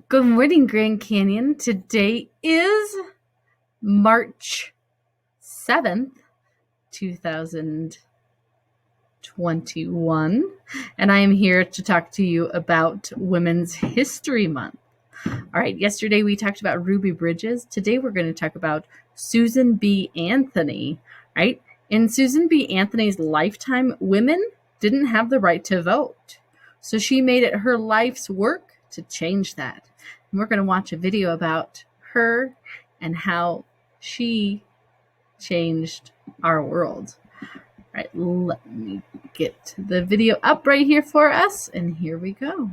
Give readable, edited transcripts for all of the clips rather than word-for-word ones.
Good morning, Grand Canyon. Today is March 7th, 2021, and I am here to talk to you about Women's History Month. All right, yesterday we talked about Ruby Bridges. Today we're going to talk about Susan B. Anthony, right? In Susan B. Anthony's lifetime, women didn't have the right to vote. So she made it her life's work to change that. And we're going to watch a video about her and how she changed our world. All right, let me get the video up right here for us, and here we go.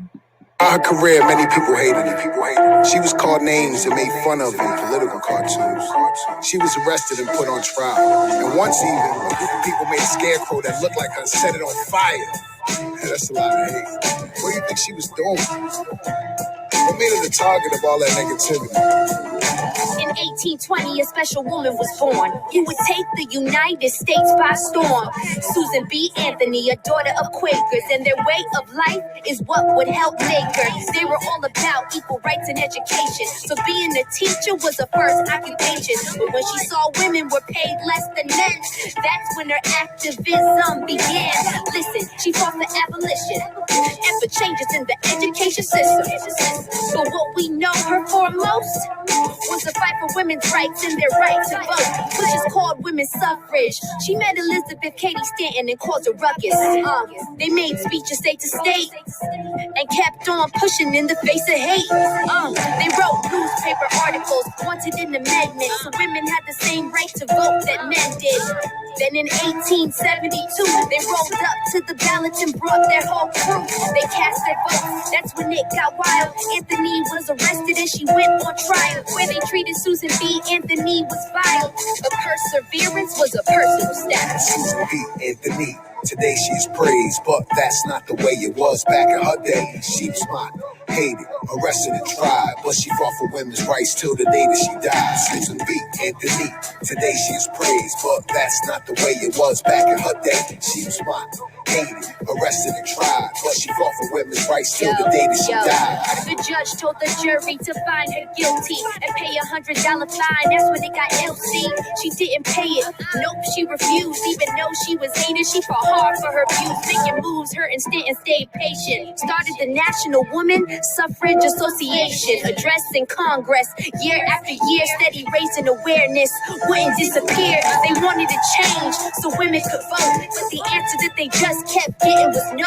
Her career, many people hated her. She was called names and made fun of in political cartoons. She was arrested and put on trial. And once even, a group of people made a scarecrow that looked like her and set it on fire. Yeah, that's a lot of hate. What do you think she was doing? What made her the target of all that negativity? In 1820, a special woman was born who would take the United States by storm. Susan B. Anthony, a daughter of Quakers, and their way of life is what would help make her. They were all about equal rights and education, so being a teacher was her first occupation. But when she saw women were paid less than men, that's when her activism began. Listen, she fought for abolition and for changes in the education system. But what we know her for most was the fight for women's rights and their right to vote, which is called women's suffrage. She met Elizabeth Cady Stanton and caused a ruckus. They made speeches state to state and kept on pushing in the face of hate. They wrote newspaper articles, wanted an amendment so women had the same right to vote that men did. Then in 1872, they rolled up to the ballot and brought their whole crew. They cast their votes. That's when it got wild. Anthony was arrested and she went on trial, where they treated Susan B. Anthony was vile. But perseverance was a personal status. Susan B. Anthony, today she is praised, but that's not the way it was back in her day. She was smart, hated, arrested and tried, but she fought for women's rights till the day that she died. Susan B. Anthony, today she is praised, but that's not the way it was back in her day. She was smart, hated, arrested and tried, but she fought for women's rights till the day that she died. The judge told the jury to find her guilty and pay $100 fine. That's when it got LC. She didn't pay it. Nope, she refused. Even though she was hated, she fought hard for her views, making moves. Her and Stanton stayed patient. Started the National Woman Suffrage Association, addressing Congress year after year, steady raising awareness. Wouldn't disappear. They wanted to change so women could vote, but the answer that they just kept getting was no.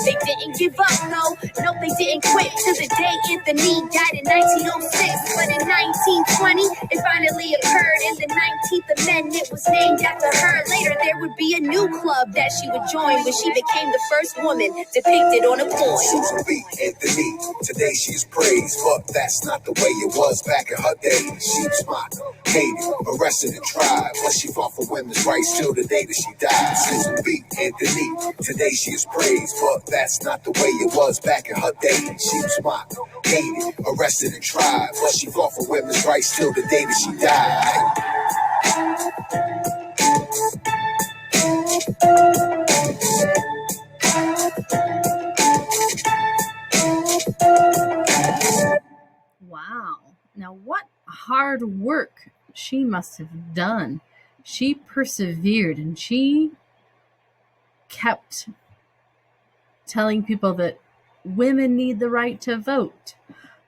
They didn't give up, no. No, they didn't quit till the day Anthony died in 1906. But in 1920, it finally occurred, and the 19th Amendment was named after her. Later, there would be a new club that she would join when she became the first woman depicted on a coin. Susan B. Anthony, today she is praised, but that's not the way it was back in her day. She was smart, hated, arrested and tried, but she fought for women's rights till the day that she died. Susan B. Anthony, today she is praised, but that's not the way it was back in her day. She was smart, hated, arrested and tried, but she fought for women's rights till the day that she died. Wow. Now, what hard work she must have done. She persevered and she kept telling people that women need the right to vote.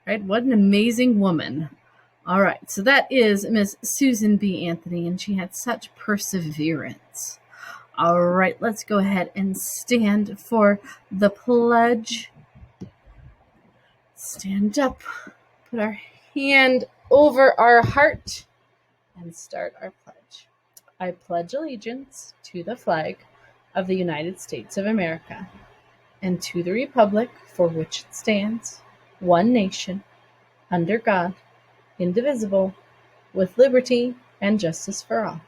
Right? What an amazing woman. All right. So that is Miss Susan B. Anthony, and she had such perseverance. All right. Let's go ahead and stand for the pledge. Stand up. Put our hand over our heart and start our pledge. I pledge allegiance to the flag of the United States of America and to the republic for which it stands, one nation, under God, indivisible, with liberty and justice for all.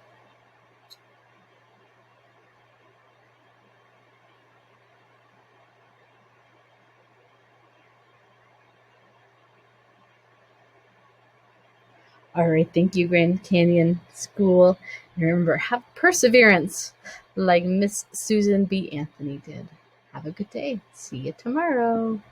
All right, thank you, Grand Canyon School. And remember, have perseverance like Miss Susan B. Anthony did. Have a good day. See you tomorrow.